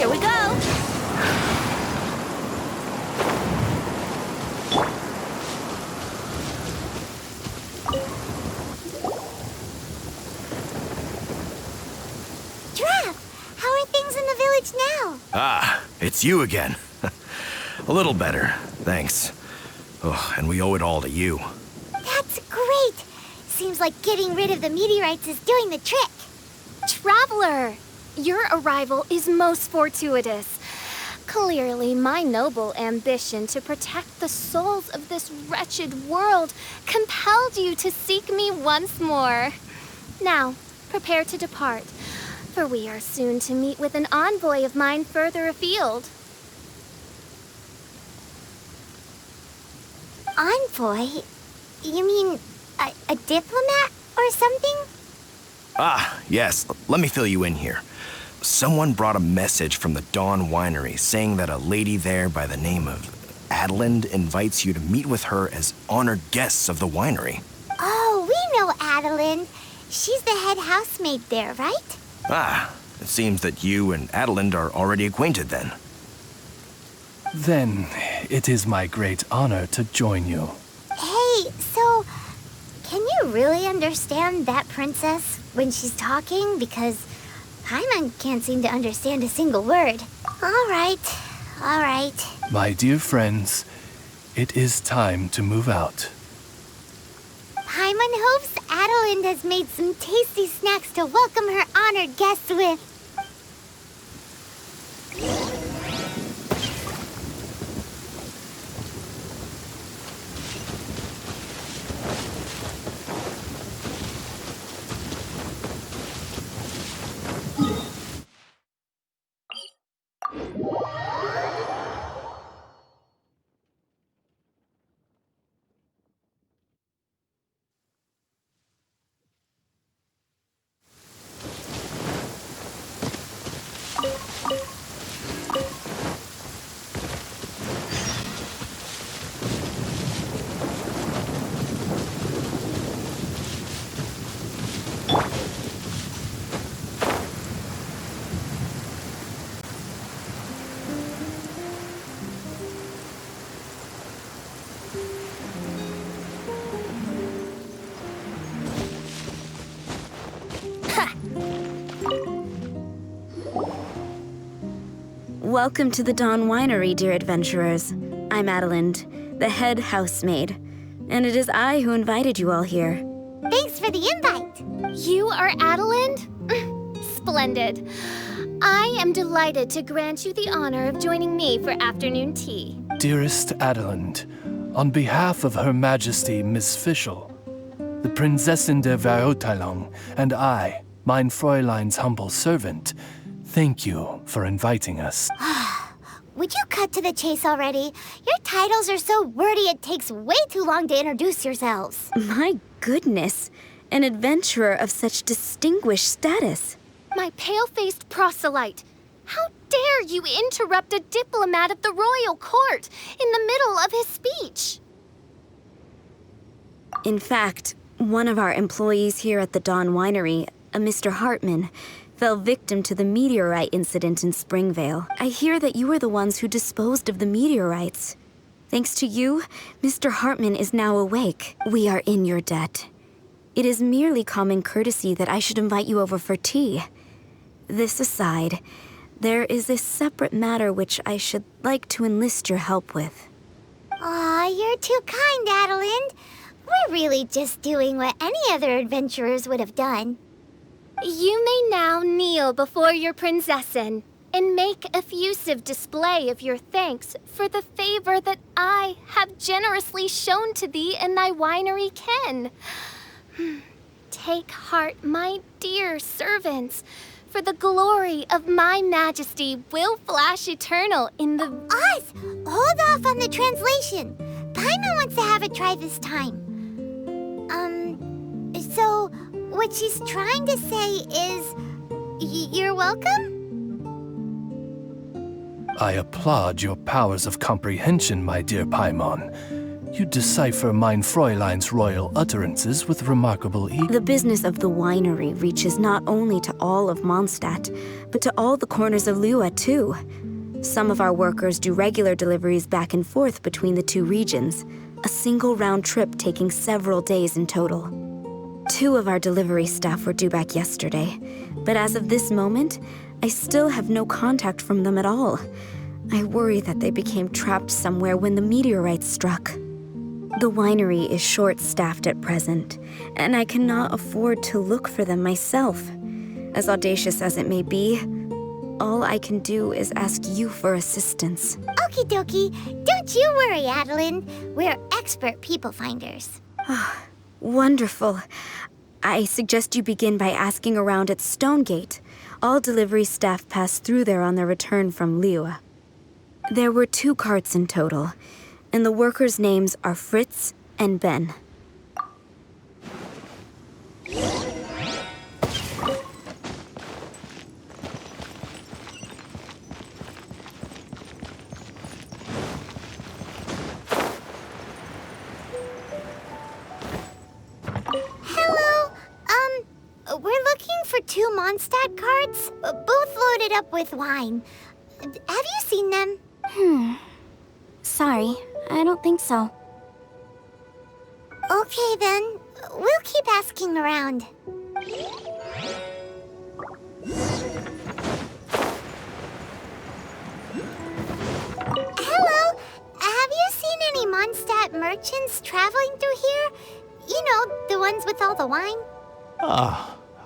Here we go! How are things in the village now? Ah, it's you again. A little better, thanks. Oh, and we owe it all to you. That's great! Seems like getting rid of the meteorites is doing the trick. Traveler! Your arrival is most fortuitous. Clearly, my noble ambition to protect the souls of this wretched world compelled you to seek me once more. Now, prepare to depart, for we are soon to meet with an envoy of mine further afield. Envoy? You mean a diplomat or something? Ah, yes. Let me fill you in here. Someone brought a message from the Dawn Winery saying that a lady there by the name of Adelind invites you to meet with her as honored guests of the winery. Oh, we know Adelind. She's the head housemaid there, right? Ah, it seems that you and Adelind are already acquainted then. Then it is my great honor to join you. Hey, so can you really understand that princess when she's talking? Because Paimon can't seem to understand a single word. All right. My dear friends, it is time to move out. Paimon hopes Adelind has made some tasty snacks to welcome her honored guests with. Welcome to the Dawn Winery, dear adventurers. I'm Adelind, the head housemaid, and it is I who invited you all here. Thanks for the invite. You are Adelind? Splendid. I am delighted to grant you the honor of joining me for afternoon tea. Dearest Adelind, on behalf of Her Majesty Miss Fischl, the Prinzessin der Verurteilung, and I, mein Fräulein's humble servant, thank you for inviting us. Would you cut to the chase already? Your titles are so wordy it takes way too long to introduce yourselves. My goodness, an adventurer of such distinguished status. My pale-faced proselyte. How dare you interrupt a diplomat of the royal court in the middle of his speech? In fact, one of our employees here at the Dawn Winery, a Mr. Hartman, fell victim to the meteorite incident in Springvale. I hear that you were the ones who disposed of the meteorites. Thanks to you, Mr. Hartman is now awake. We are in your debt. It is merely common courtesy that I should invite you over for tea. This aside, there is a separate matter which I should like to enlist your help with. Aw, you're too kind, Adelind. We're really just doing what any other adventurers would have done. You may now kneel before your Prinzessin and make effusive display of your thanks for the favor that I have generously shown to thee and thy winery ken. Take heart, my dear servants, for the glory of my majesty will flash eternal in the... Us! Hold off on the translation. Paimon wants to have a try this time. So what she's trying to say is, you're welcome? I applaud your powers of comprehension, my dear Paimon. You decipher mein Fräulein's royal utterances with remarkable ease. The business of the winery reaches not only to all of Mondstadt, but to all the corners of Lua, too. Some of our workers do regular deliveries back and forth between the two regions, a single round trip taking several days in total. 2 of our delivery staff were due back yesterday, but as of this moment, I still have no contact from them at all. I worry that they became trapped somewhere when the meteorite struck. The winery is short-staffed at present, and I cannot afford to look for them myself. As audacious as it may be, all I can do is ask you for assistance. Okie dokie. Don't you worry, Adeline. We're expert people finders. Wonderful. I suggest you begin by asking around at Stonegate. All delivery staff pass through there on their return from Lua. There were 2 carts in total, and the workers' names are Fritz and Ben. Hello. We're looking for 2 Mondstadt carts, both loaded up with wine. Have you seen them? Sorry, I don't think so. Okay then. We'll keep asking around. Hello. Have you seen any Mondstadt merchants traveling through here? You know, the ones with all the wine?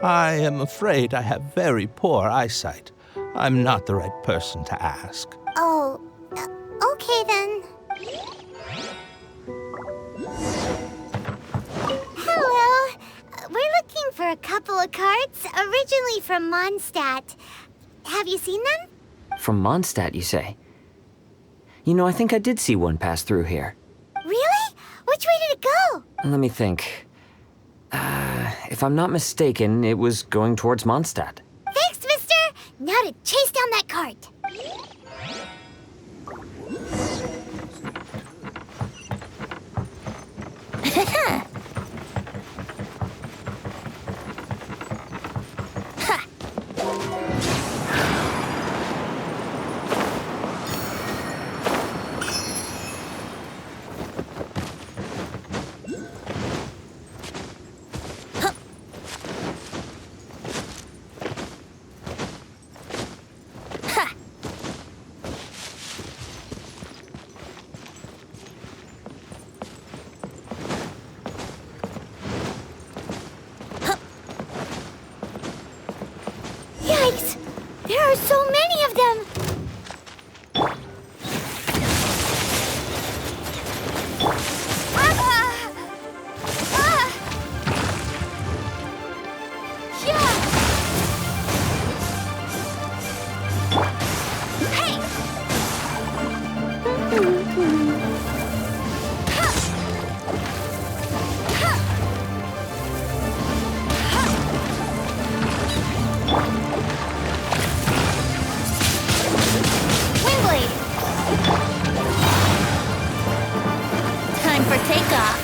I am afraid I have very poor eyesight. I'm not the right person to ask. Oh, okay then. Hello. We're looking for a couple of carts, originally from Mondstadt. Have you seen them? From Mondstadt, you say? You know, I think I did see one pass through here. Really? Which way did it go? Let me think. If I'm not mistaken, it was going towards Mondstadt. Thanks, mister. Now to chase down that cart. Yikes! There are so many of them! Time for takeoff.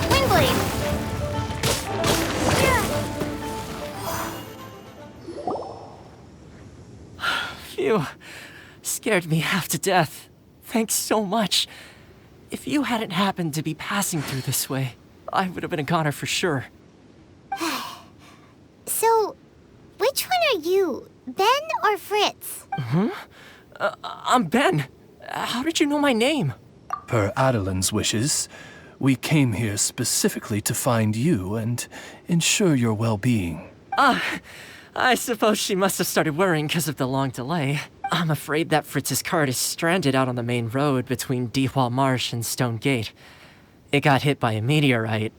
Wingblade. Phew. Scared me half to death. Thanks so much. If you hadn't happened to be passing through this way, I would have been a goner for sure. So, which one are you? Ben or Fritz? I'm Ben. How did you know my name? Per Adeline's wishes, we came here specifically to find you and ensure your well-being. I suppose she must have started worrying because of the long delay. I'm afraid that Fritz's cart is stranded out on the main road between Dihua Marsh and Stone Gate. It got hit by a meteorite.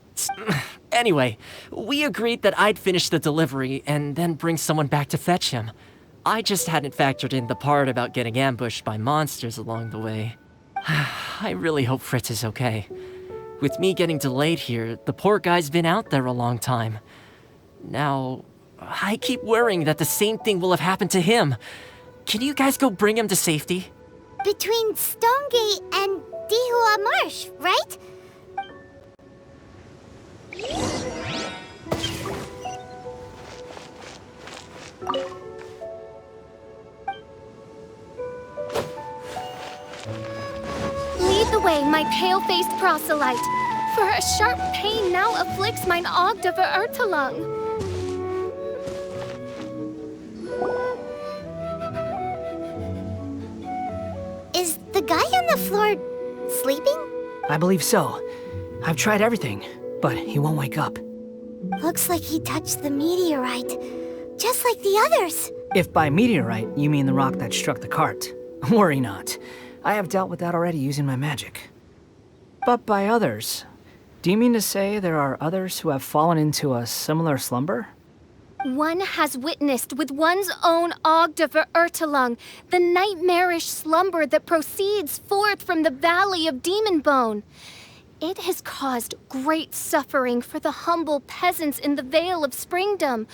Anyway, we agreed that I'd finish the delivery and then bring someone back to fetch him. I just hadn't factored in the part about getting ambushed by monsters along the way. I really hope Fritz is okay. With me getting delayed here, the poor guy's been out there a long time. Now, I keep worrying that the same thing will have happened to him. Can you guys go bring him to safety? Between Stonegate and Dihua Marsh, right? Lead the way, my pale-faced proselyte, for a sharp pain now afflicts mine Ogda Ertelung. Is the guy on the floor sleeping? I believe so. I've tried everything, but he won't wake up. Looks like he touched the meteorite, just like the others. If by meteorite you mean the rock that struck the cart, worry not. I have dealt with that already using my magic. But by others, do you mean to say there are others who have fallen into a similar slumber? One has witnessed with one's own Ogda Ertelung the nightmarish slumber that proceeds forth from the Valley of Demon Bone. It has caused great suffering for the humble peasants in the Vale of Springdom,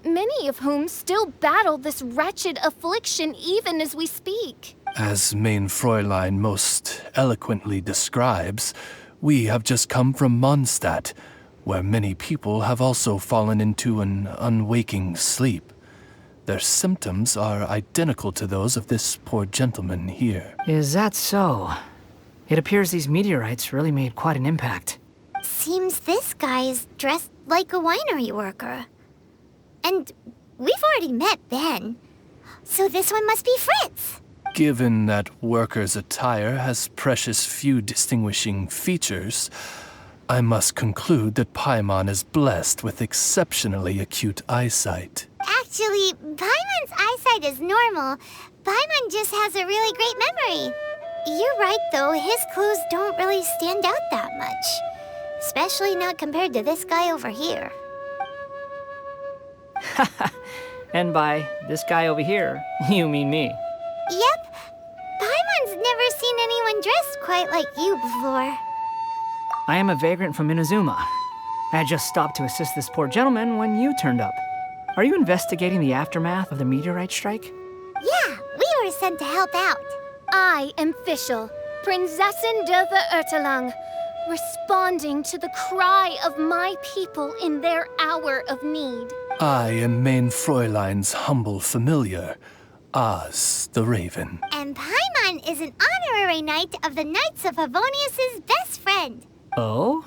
many of whom still battle this wretched affliction even as we speak. As Main Fräulein most eloquently describes, we have just come from Mondstadt, where many people have also fallen into an unwaking sleep. Their symptoms are identical to those of this poor gentleman here. Is that so? It appears these meteorites really made quite an impact. Seems this guy is dressed like a winery worker. And we've already met Ben, so this one must be Fritz. Given that worker's attire has precious few distinguishing features, I must conclude that Paimon is blessed with exceptionally acute eyesight. Actually, Paimon's eyesight is normal. Paimon just has a really great memory. You're right, though. His clothes don't really stand out that much. Especially not compared to this guy over here. And by this guy over here, you mean me. Yep. Paimon's never seen anyone dressed quite like you before. I am a vagrant from Inazuma. I had just stopped to assist this poor gentleman when you turned up. Are you investigating the aftermath of the meteorite strike? Yeah, we were sent to help out. I am Fischl, Prinzessin der Ertelung, responding to the cry of my people in their hour of need. I am Main Fräulein's humble familiar, Oz the Raven. And Paimon is an honorary knight of the Knights of Favonius' best friend. Oh?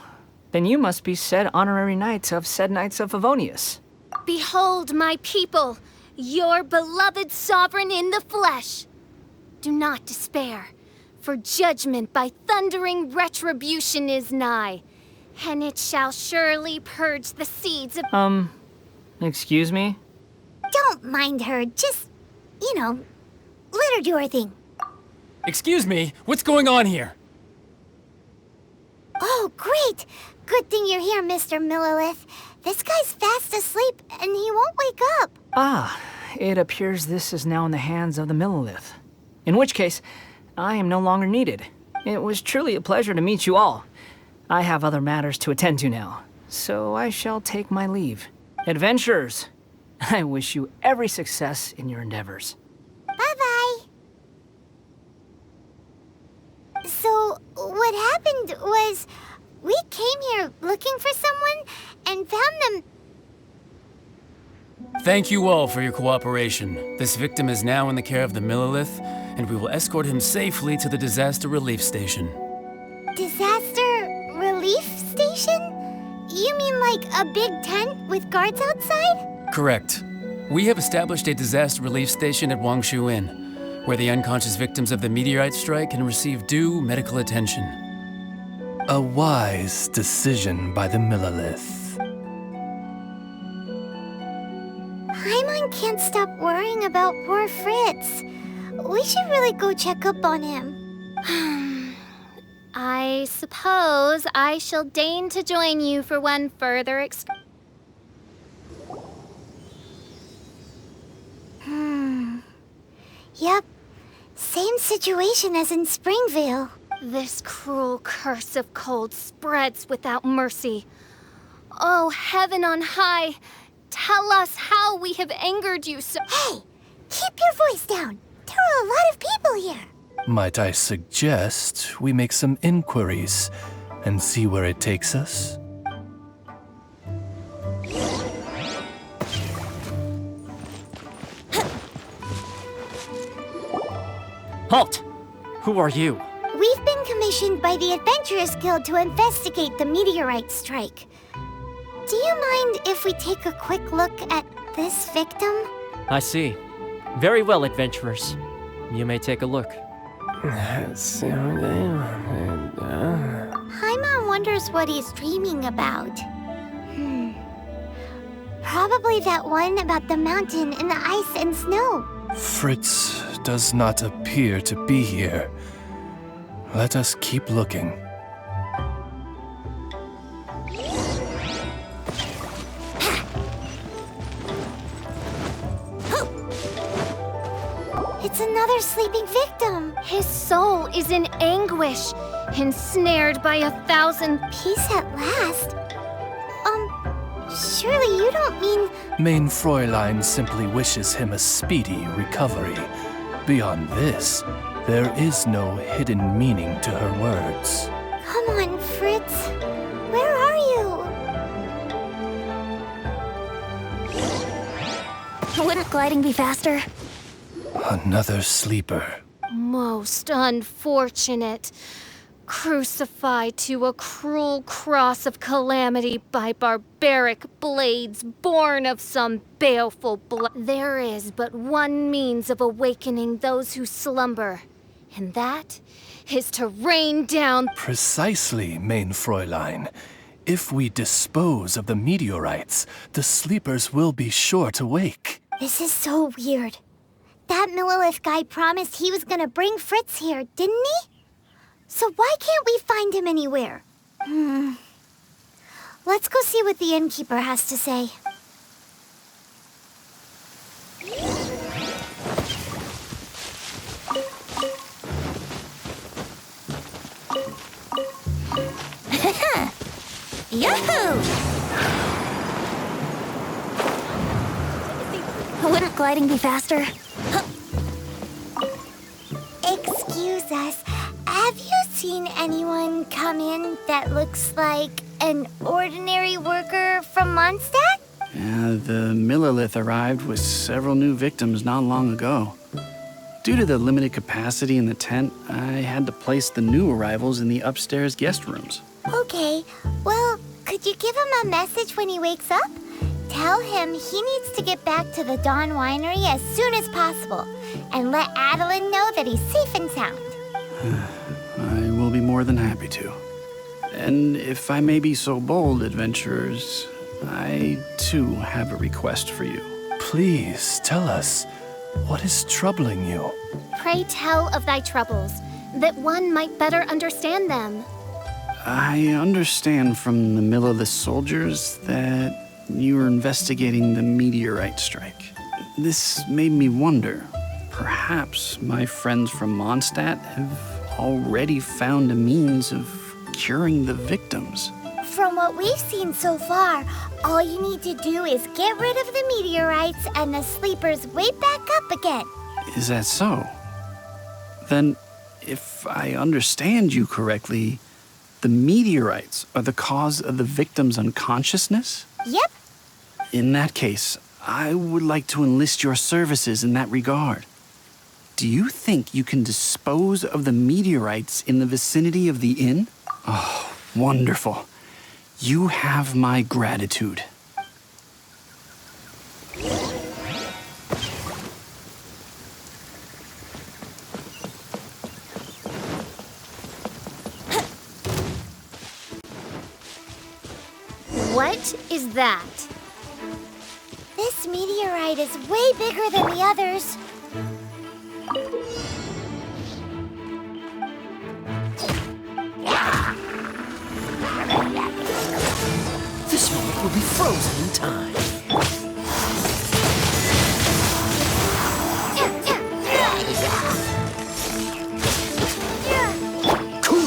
Then you must be said honorary knight of said Knights of Favonius. Behold my people, your beloved sovereign in the flesh. Do not despair, for judgment by thundering retribution is nigh, and it shall surely purge the seeds of— Excuse me? Don't mind her, just, let her do her thing. Excuse me, what's going on here? Oh, great! Good thing you're here, Mr. Millilith. This guy's fast asleep, and he won't wake up. Ah, it appears this is now in the hands of the Millilith. In which case, I am no longer needed. It was truly a pleasure to meet you all. I have other matters to attend to now, so I shall take my leave. Adventurers, I wish you every success in your endeavors. Bye-bye. So, what happened was, we came here looking for someone and found them. Thank you all for your cooperation. This victim is now in the care of the Millilith, and we will escort him safely to the disaster relief station. Disaster relief station? You mean like a big tent with guards outside? Correct. We have established a disaster relief station at Wangshu Inn, where the unconscious victims of the meteorite strike can receive due medical attention. A wise decision by the Millilith. Paimon can't stop worrying about poor Fritz. We should really go check up on him. I suppose I shall deign to join you for one further Yep. Same situation as in Springvale. This cruel curse of cold spreads without mercy. Oh, heaven on high, tell us how we have angered you so— Hey! Keep your voice down! There are a lot of people here! Might I suggest we make some inquiries and see where it takes us? Halt! Who are you? We've been commissioned by the Adventurers Guild to investigate the meteorite strike. Do you mind if we take a quick look at this victim? I see. Very well, adventurers. You may take a look. Paimon wonders what he's dreaming about. Probably that one about the mountain and the ice and snow. Fritz does not appear to be here. Let us keep looking. It's another sleeping victim. His soul is in anguish, ensnared by 1,000 Peace at last? Surely you don't mean... Main Fräulein simply wishes him a speedy recovery. Beyond this, there is no hidden meaning to her words. Come on, Fritz. Where are you? Wouldn't gliding be faster? Another sleeper. Most unfortunate. Crucified to a cruel cross of calamity by barbaric blades born of some baleful blood. There is but one means of awakening those who slumber, and that is to rain down— Precisely, Main Fräulein. If we dispose of the meteorites, the sleepers will be sure to wake. This is so weird. That Millilith guy promised he was gonna bring Fritz here, didn't he? So why can't we find him anywhere? Let's go see what the innkeeper has to say. Yahoo! Wouldn't gliding be faster? Excuse us. Have you seen anyone come in that looks like an ordinary worker from Mondstadt? The Millilith arrived with several new victims not long ago. Due to the limited capacity in the tent, I had to place the new arrivals in the upstairs guest rooms. Okay, well, could you give him a message when he wakes up? Tell him he needs to get back to the Dawn Winery as soon as possible, and let Adeline know that he's safe and sound. I will be more than happy to. And if I may be so bold, adventurers, I too have a request for you. Please tell us, what is troubling you? Pray tell of thy troubles, that one might better understand them. I understand from the Millilith soldiers that you are investigating the meteorite strike. This made me wonder, perhaps my friends from Mondstadt have already found a means of curing the victims. From what we've seen so far, all you need to do is get rid of the meteorites and the sleepers wake back up again. Is that so? Then, if I understand you correctly, the meteorites are the cause of the victim's unconsciousness? Yep. In that case, I would like to enlist your services in that regard. Do you think you can dispose of the meteorites in the vicinity of the inn? Oh, wonderful. You have my gratitude. What is that? This meteorite is way bigger than the others. This moment will be frozen in time. Cool.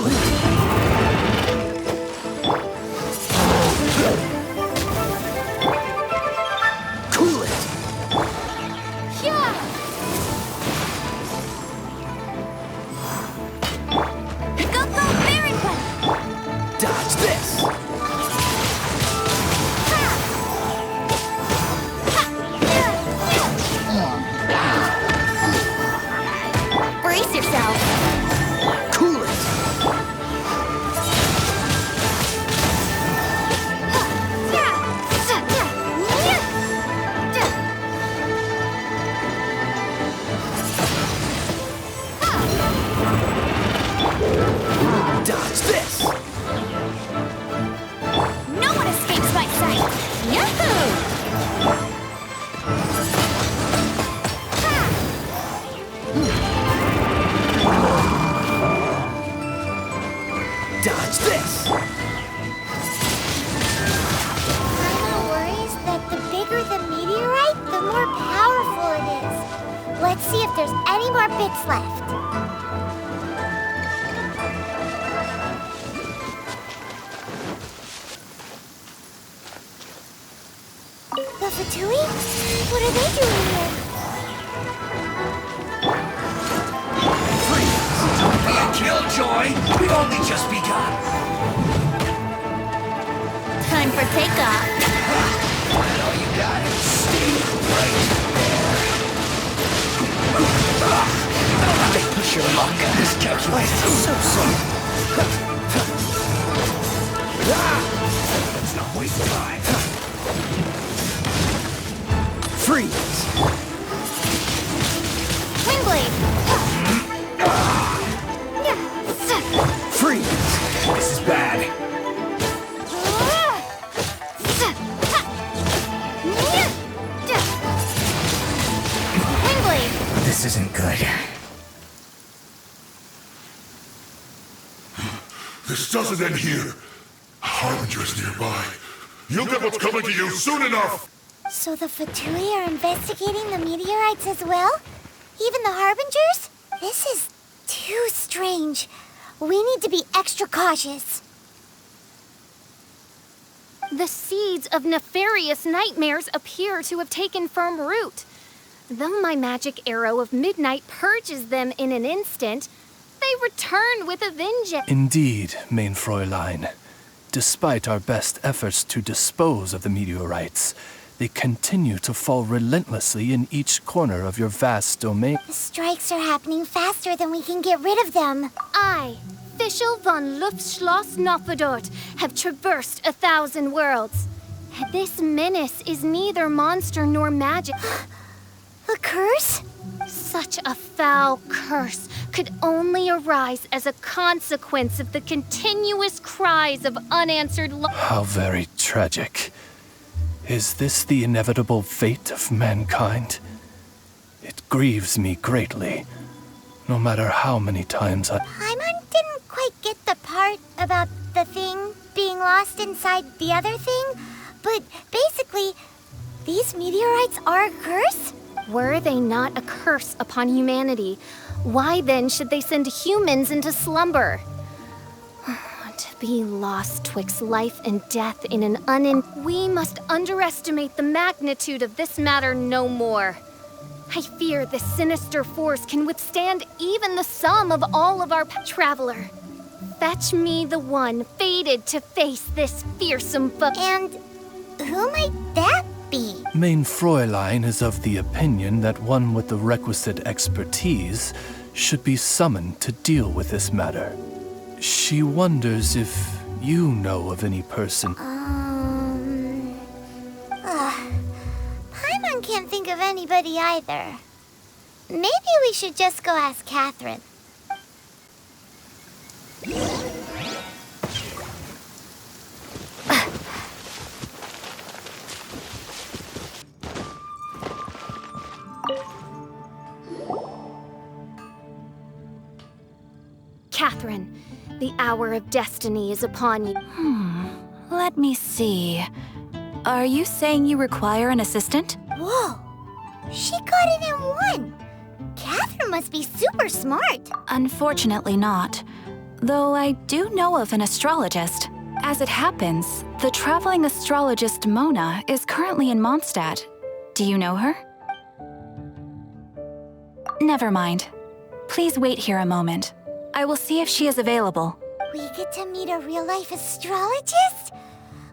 Brace yourself. Cool it! Dodge this! No one escapes my sight. Yahoo! Dodge this! Paimon worries that the bigger the meteorite, the more powerful it is. Let's see if there's any more bits left. The Fatui? What are they doing here? Don't be a killjoy! We've only just begun! Time for takeoff. I know you got it. Stay right there. They push your luck on this calculation. So. Let's not waste time. Freeze! Windblade! Freeze! This is bad. Windblade! This isn't good. This doesn't end here. Harbinger's nearby. You'll get what's coming to you soon enough! So the Fatui are investigating the meteorites as well? Even the Harbingers? This is too strange. We need to be extra cautious. The seeds of nefarious nightmares appear to have taken firm root. Though my magic arrow of midnight purges them in an instant, they return with a vengeance. Indeed, main Fräulein. Despite our best efforts to dispose of the meteorites, they continue to fall relentlessly in each corner of your vast domain. The strikes are happening faster than we can get rid of them. I, Fischl von Luftschloss Nofedort, have traversed 1,000 worlds. This menace is neither monster nor magic. A curse? Such a foul curse could only arise as a consequence of the continuous cries of unanswered How very tragic. Is this the inevitable fate of mankind? It grieves me greatly, no matter how many times Paimon didn't quite get the part about the thing being lost inside the other thing, but basically, these meteorites are a curse? Were they not a curse upon humanity, why then should they send humans into slumber? To be lost twixt life and death in an We must underestimate the magnitude of this matter no more. I fear this sinister force can withstand even the sum of all of our traveler. Fetch me the one fated to face this fearsome foe. And who might that be? Main Fräulein is of the opinion that one with the requisite expertise should be summoned to deal with this matter. She wonders if you know of any person. Paimon can't think of anybody either. Maybe we should just go ask Catherine. Catherine, the hour of destiny is upon you. Let me see. Are you saying you require an assistant? Whoa! She got it in one! Catherine must be super smart! Unfortunately not. Though I do know of an astrologist. As it happens, the traveling astrologist Mona is currently in Mondstadt. Do you know her? Never mind. Please wait here a moment. I will see if she is available. We get to meet a real-life astrologist?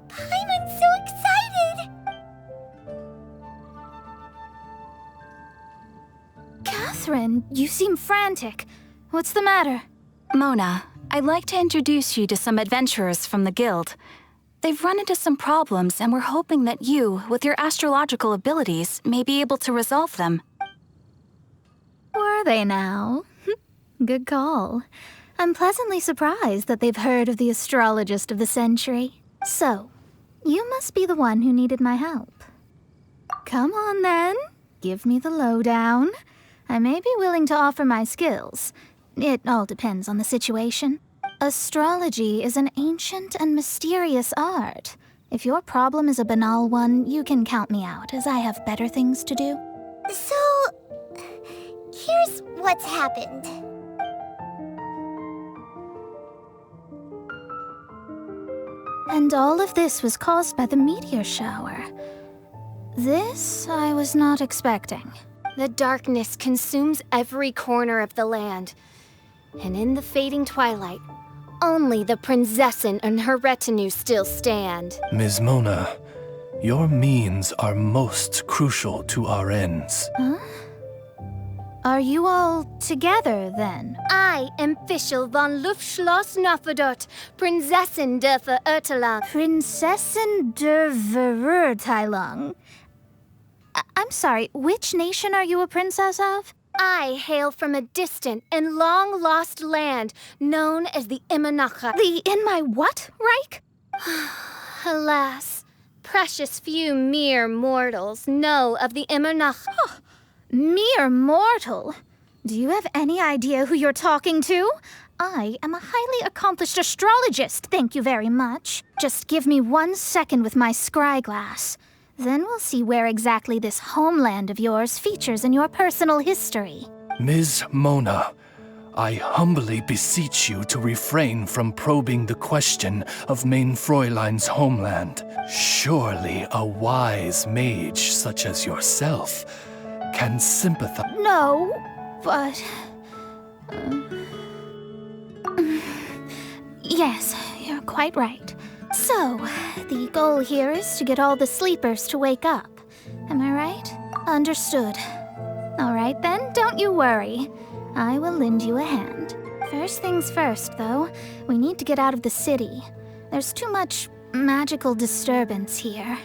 Paimon's so excited! Catherine, you seem frantic. What's the matter? Mona, I'd like to introduce you to some adventurers from the guild. They've run into some problems, and we're hoping that you, with your astrological abilities, may be able to resolve them. Were they now? Good call. I'm pleasantly surprised that they've heard of the astrologist of the century. So, you must be the one who needed my help. Come on then, give me the lowdown. I may be willing to offer my skills. It all depends on the situation. Astrology is an ancient and mysterious art. If your problem is a banal one, you can count me out, as I have better things to do. So, here's what's happened. And all of this was caused by the meteor shower. This I was not expecting. The darkness consumes every corner of the land. And in the fading twilight, only the Prinzessin and her retinue still stand. Ms. Mona, your means are most crucial to our ends. Huh? Are you all together, then? I am Fischl von Luftschloss Nofedot, Prinzessin der Verurteilung. Prinzessin der Verurteilung? I'm sorry, which nation are you a princess of? I hail from a distant and long-lost land known as the Imanacha. The in my what, Reich? Alas, precious few mere mortals know of the Imanacha. Oh, mere mortal? Do you have any idea who you're talking to? I am a highly accomplished astrologist, thank you very much. Just give me 1 second with my scry glass. Then we'll see where exactly this homeland of yours features in your personal history. Ms. Mona, I humbly beseech you to refrain from probing the question of Main Fräulein's homeland. Surely a wise mage such as yourself can sympathize. No, but... yes, you're quite right. So, the goal here is to get all the sleepers to wake up. Am I right? Understood. All right then, don't you worry. I will lend you a hand. First things first, though, we need to get out of the city. There's too much magical disturbance here.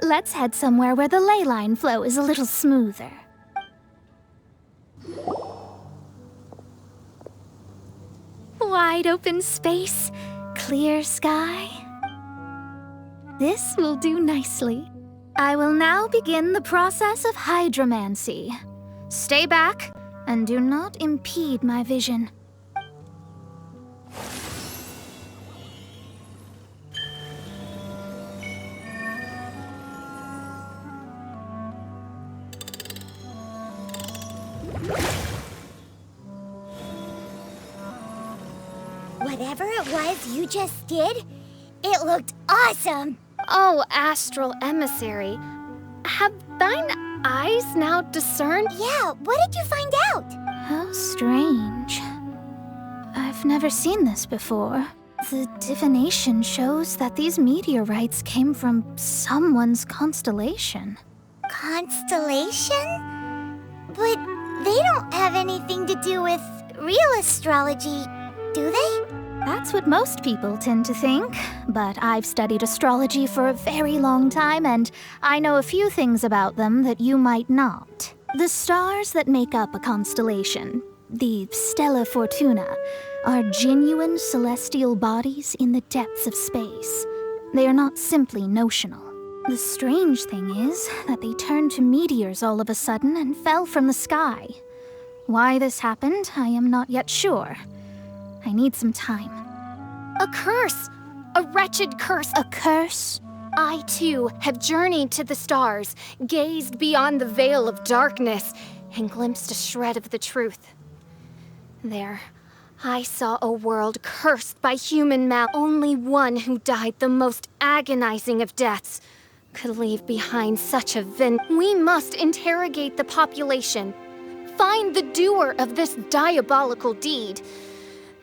Let's head somewhere where the ley line flow is a little smoother. Wide open space, clear sky. This will do nicely. I will now begin the process of hydromancy. Stay back and do not impede my vision. Whatever it was you just did, it looked awesome! Oh, astral emissary, have thine eyes now discerned? Yeah, what did you find out? How strange. I've never seen this before. The divination shows that these meteorites came from someone's constellation. Constellation? But they don't have anything to do with real astrology, do they? That's what most people tend to think, but I've studied astrology for a very long time, and I know a few things about them that you might not. The stars that make up a constellation, the Stella Fortuna, are genuine celestial bodies in the depths of space. They are not simply notional. The strange thing is that they turned to meteors all of a sudden and fell from the sky. Why this happened, I am not yet sure. I need some time. A curse! A wretched curse! A curse? I, too, have journeyed to the stars, gazed beyond the veil of darkness, and glimpsed a shred of the truth. There, I saw a world cursed by human malice. Only one who died the most agonizing of deaths could leave behind such a We must interrogate the population, find the doer of this diabolical deed.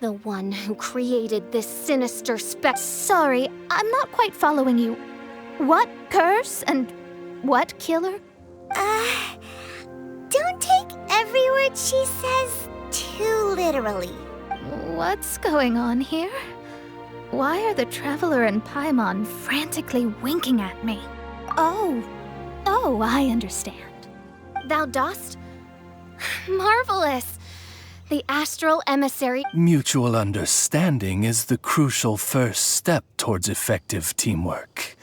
The one who created this sinister Sorry, I'm not quite following you. What curse and what killer? Don't take every word she says too literally. What's going on here? Why are the Traveler and Paimon frantically winking at me? Oh, I understand. Thou dost? Marvelous! The astral emissary. Mutual understanding is the crucial first step towards effective teamwork.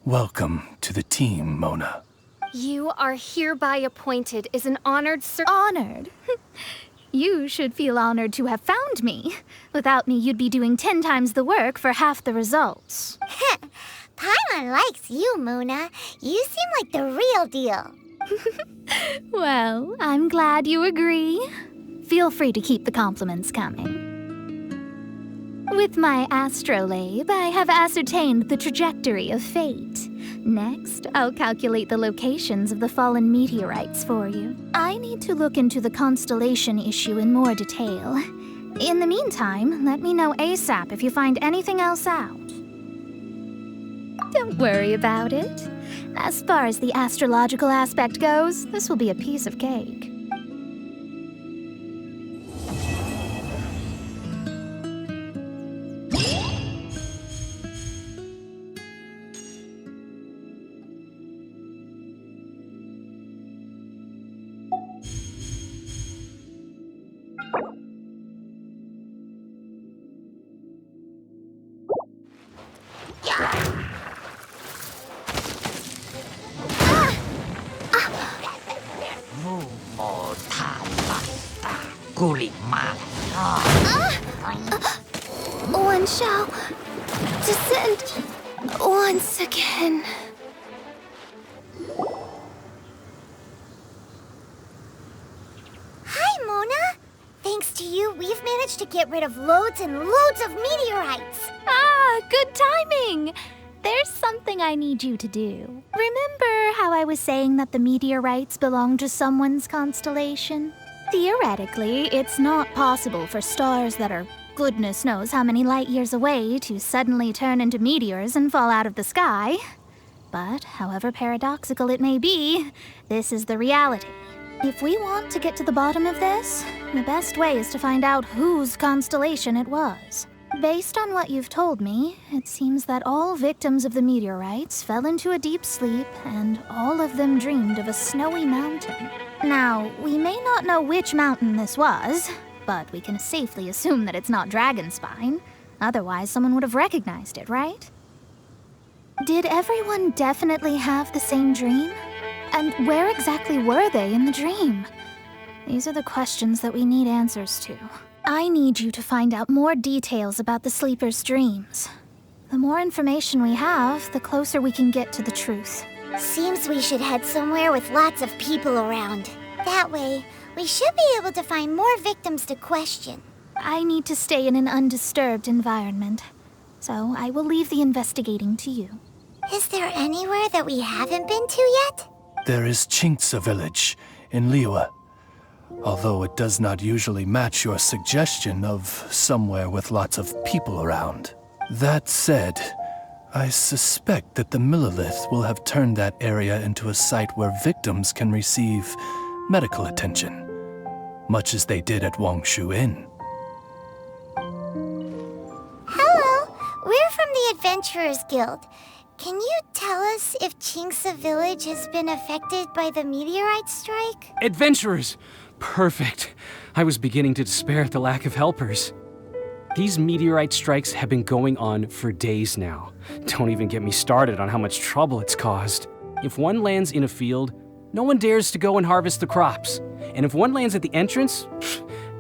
Welcome to the team, Mona. You are hereby appointed as an honored Honored? You should feel honored to have found me. Without me, you'd be doing 10 times the work for half the results. Paimon likes you, Mona. You seem like the real deal. Well, I'm glad you agree. Feel free to keep the compliments coming. With my astrolabe, I have ascertained the trajectory of fate. Next, I'll calculate the locations of the fallen meteorites for you. I need to look into the constellation issue in more detail. In the meantime, let me know ASAP if you find anything else out. Don't worry about it. As far as the astrological aspect goes, this will be a piece of cake. One shall descend once again. Hi, Mona. Thanks to you, we've managed to get rid of loads and loads of meteorites. Ah, good timing! There's something I need you to do. Remember how I was saying that the meteorites belong to someone's constellation? Theoretically, it's not possible for stars that are goodness knows how many light years away to suddenly turn into meteors and fall out of the sky. But, however paradoxical it may be, this is the reality. If we want to get to the bottom of this, the best way is to find out whose constellation it was. Based on what you've told me, it seems that all victims of the meteorites fell into a deep sleep, and all of them dreamed of a snowy mountain. Now, we may not know which mountain this was, but we can safely assume that it's not Dragonspine. Otherwise, someone would have recognized it, right? Did everyone definitely have the same dream? And where exactly were they in the dream? These are the questions that we need answers to. I need you to find out more details about the sleeper's dreams. The more information we have, the closer we can get to the truth. Seems we should head somewhere with lots of people around. That way, we should be able to find more victims to question. I need to stay in an undisturbed environment, so I will leave the investigating to you. Is there anywhere that we haven't been to yet? There is Chinksa village in Liyue, although it does not usually match your suggestion of somewhere with lots of people around. That said, I suspect that the Millilith will have turned that area into a site where victims can receive medical attention, much as they did at Wangshu Inn. Hello, we're from the Adventurers Guild. Can you tell us if Chinksa village has been affected by the meteorite strike? Adventurers! Perfect. I was beginning to despair at the lack of helpers. These meteorite strikes have been going on for days now. Don't even get me started on how much trouble it's caused. If one lands in a field, no one dares to go and harvest the crops. And if one lands at the entrance,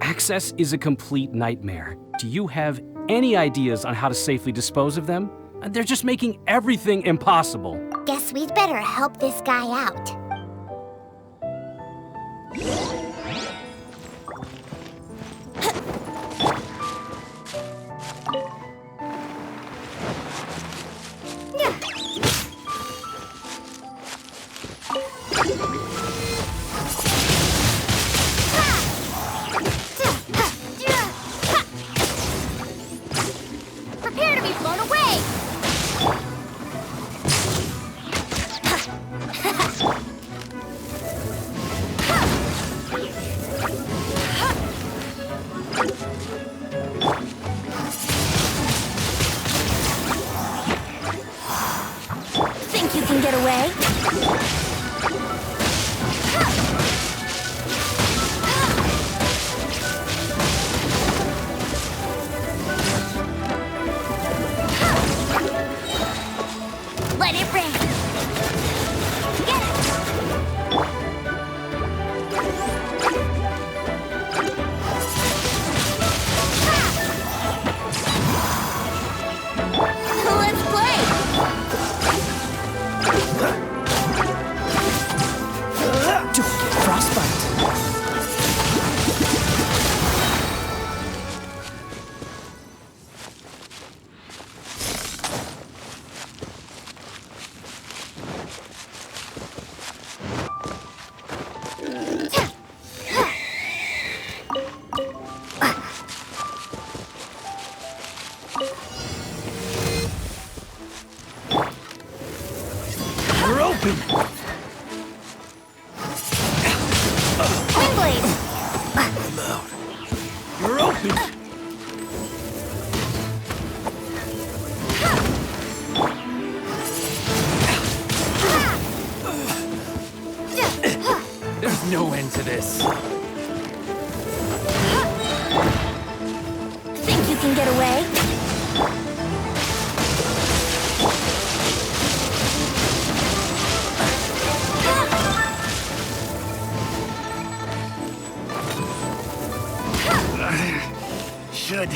access is a complete nightmare. Do you have any ideas on how to safely dispose of them? They're just making everything impossible. Guess we'd better help this guy out. Prepare to be blown away! Think you can get away? Let it rain. Get it. Let's play! Don't get frostbite. We're open. Windblade. I'm out. You're open. There's no end to this. Think you can get away? Should.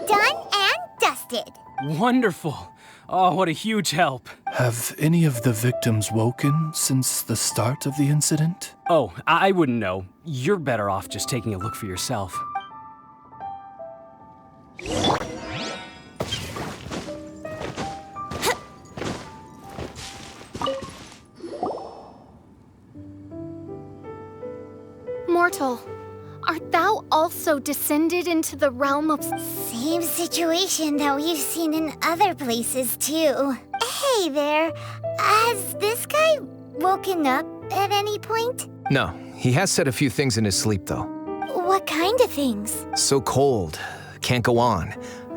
Done and dusted. Wonderful. Oh, what a huge help. Have any of the victims woken since the start of the incident? Oh, I wouldn't know. You're better off just taking a look for yourself. Mortal, art thou also descended into the realm of... Same situation that we've seen in other places, too. Hey there, has this guy woken up at any point? No, he has said a few things in his sleep, though. What kind of things? So cold, can't go on,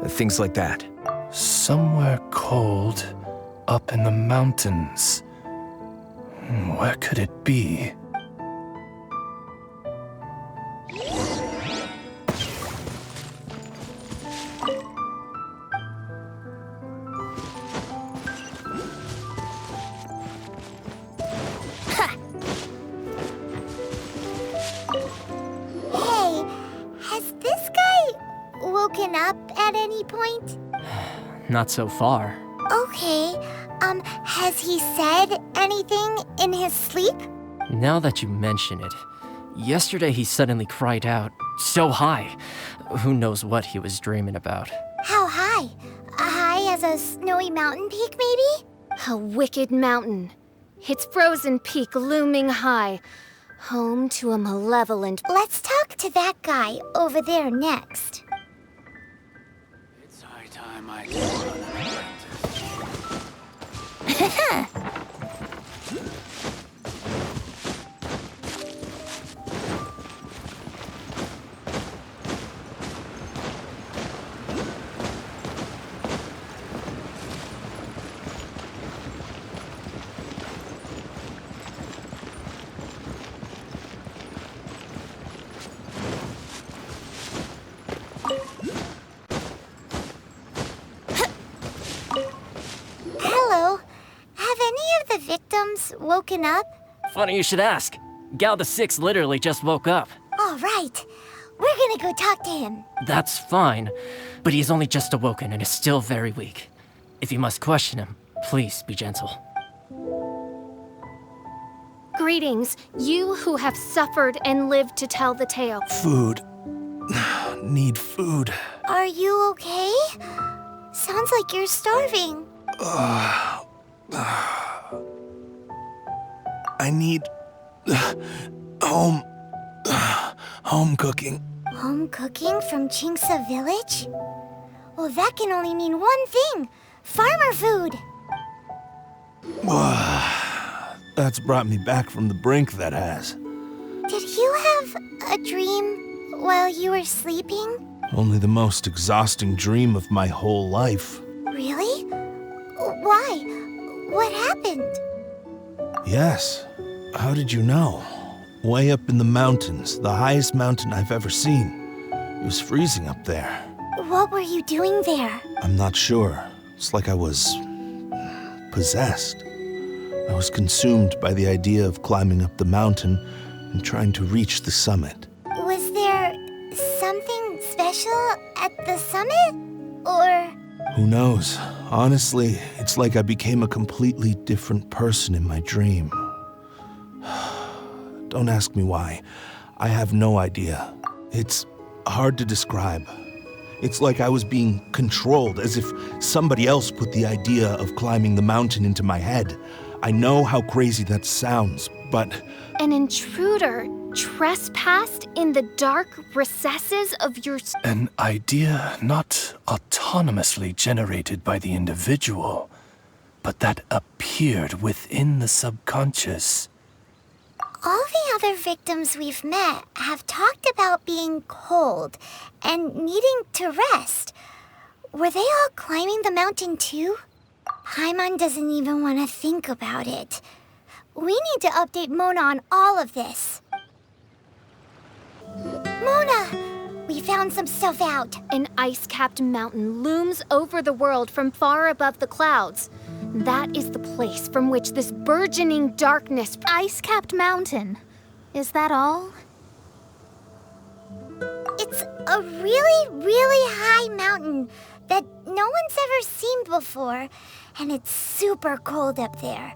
things like that. Somewhere cold, up in the mountains. Where could it be? Hey, has this guy woken up at any point? Not so far. Okay, has he said anything in his sleep? Now that you mention it, yesterday he suddenly cried out, so high. Who knows what he was dreaming about? How high? High as a snowy mountain peak, maybe? A wicked mountain. Its frozen peak looming high. Home to a malevolent... Let's talk to that guy over there next. It's high time I took on an apprentice. Hello. Have any of the victims woken up? Funny you should ask. Gao the Sixth literally just woke up. All right. We're gonna go talk to him. That's fine, but he's only just awoken and is still very weak. If you must question him, please be gentle. Greetings, you who have suffered and lived to tell the tale. Food. Need food. Are you okay? Sounds like you're starving. I need home cooking. Home cooking from Chingsa village? Well, that can only mean one thing. Farmer food. That's brought me back from the brink, that has. Did you have a dream while you were sleeping? Only the most exhausting dream of my whole life. Really? Why? What happened? Yes. How did you know? Way up in the mountains, the highest mountain I've ever seen. It was freezing up there. What were you doing there? I'm not sure. It's like I was possessed. I was consumed by the idea of climbing up the mountain and trying to reach the summit. Was there something special at the summit? Or... Who knows? Honestly, it's like I became a completely different person in my dream. Don't ask me why. I have no idea. It's hard to describe. It's like I was being controlled, as if somebody else put the idea of climbing the mountain into my head. I know how crazy that sounds, but... An intruder trespassed in the dark recesses of your... An idea not autonomously generated by the individual, but that appeared within the subconscious. All the other victims we've met have talked about being cold and needing to rest. Were they all climbing the mountain too? Paimon doesn't even want to think about it. We need to update Mona on all of this. Mona! We found some stuff out. An ice-capped mountain looms over the world from far above the clouds. That is the place from which this burgeoning darkness... Ice-capped mountain. Is that all? It's a really, really high mountain that no one's ever seen before, and it's super cold up there.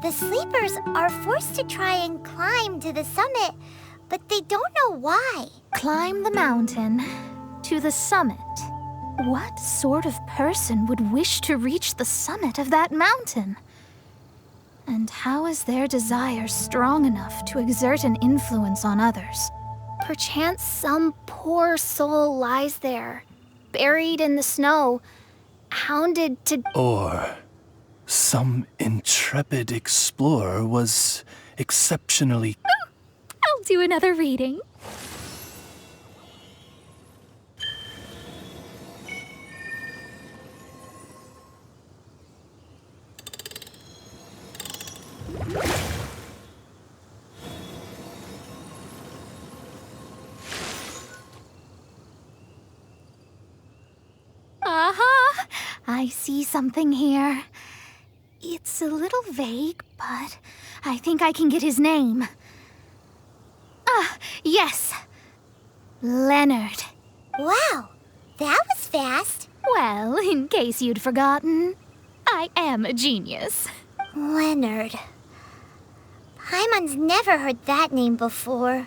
The sleepers are forced to try and climb to the summit, but they don't know why. Climb the mountain to the summit. What sort of person would wish to reach the summit of that mountain? And how is their desire strong enough to exert an influence on others? Perchance some poor soul lies there, buried in the snow, hounded to... Or some intrepid explorer was exceptionally... I'll do another reading. Aha! I see something here. It's a little vague, but I think I can get his name. Ah, yes. Leonard. Wow, that was fast. Well, in case you'd forgotten, I am a genius. Leonard. Paimon's never heard that name before.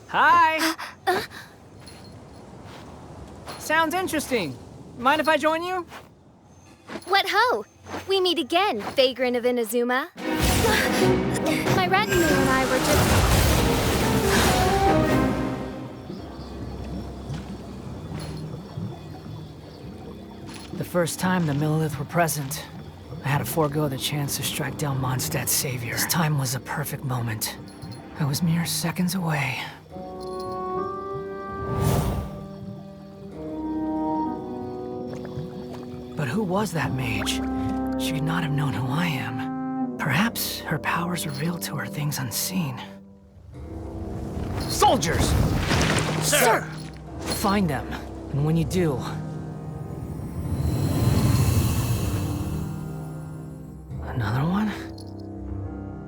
Hi! Sounds interesting. Mind if I join you? What ho! We meet again, Vagrant of Inazuma. My retinue and I were just... The first time the Millelith were present, I had to forego the chance to strike down Mondstadt's savior. This time was a perfect moment. I was mere seconds away. But who was that mage? She could not have known who I am. Perhaps her powers revealed to her things unseen. Soldiers! Sir! Find them, and when you do... Another one?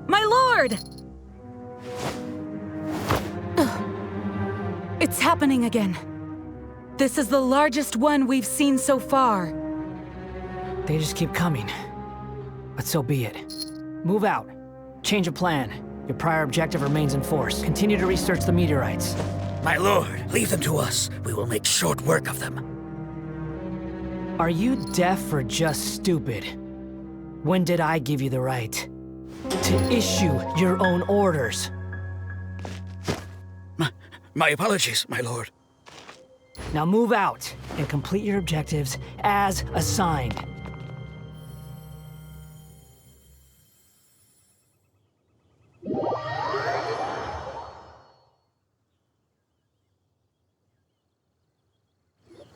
My lord! It's happening again. This is the largest one we've seen so far. They just keep coming. But so be it. Move out. Change of plan. Your prior objective remains in force. Continue to research the meteorites. My lord, leave them to us. We will make short work of them. Are you deaf or just stupid? When did I give you the right to issue your own orders? My apologies, my lord. Now move out and complete your objectives as assigned.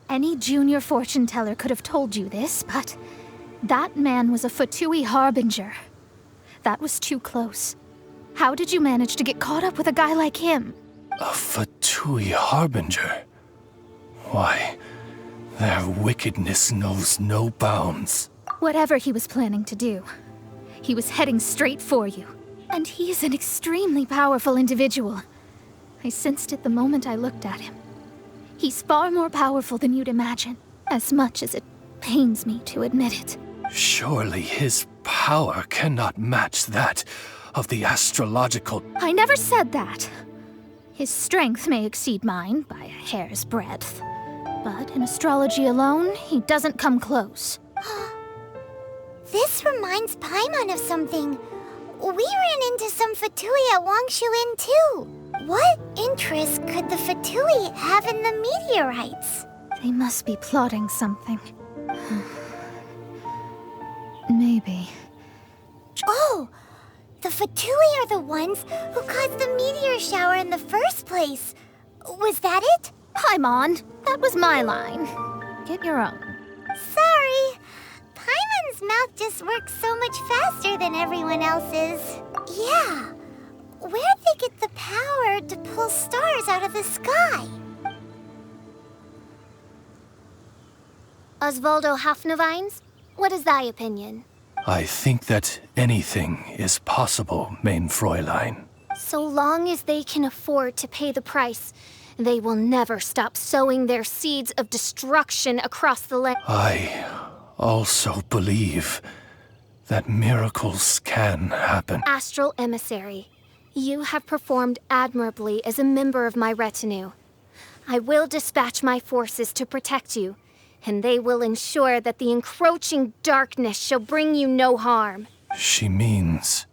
Any junior fortune teller could have told you this, but that man was a Fatui harbinger. That was too close. How did you manage to get caught up with a guy like him? A Fatui harbinger? Why, their wickedness knows no bounds. Whatever he was planning to do, he was heading straight for you. And he is an extremely powerful individual. I sensed it the moment I looked at him. He's far more powerful than you'd imagine, as much as it pains me to admit it. Surely his power cannot match that of the astrological... I never said that. His strength may exceed mine by a hair's breadth, but in astrology alone, he doesn't come close. This reminds Paimon of something. We ran into some Fatui at Wangshu Inn too. What interest could the Fatui have in the meteorites? They must be plotting something. Maybe. Oh! The Fatui are the ones who caused the meteor shower in the first place. Was that it? Paimon, that was my line. Get your own. Sorry. Paimon's mouth just works so much faster than everyone else's. Yeah. Where'd they get the power to pull stars out of the sky? Osvaldo Hafnavines, what is thy opinion? I think that anything is possible, main Fräulein. So long as they can afford to pay the price, they will never stop sowing their seeds of destruction across the land. I also believe that miracles can happen. Astral Emissary, you have performed admirably as a member of my retinue. I will dispatch my forces to protect you, and they will ensure that the encroaching darkness shall bring you no harm. She means...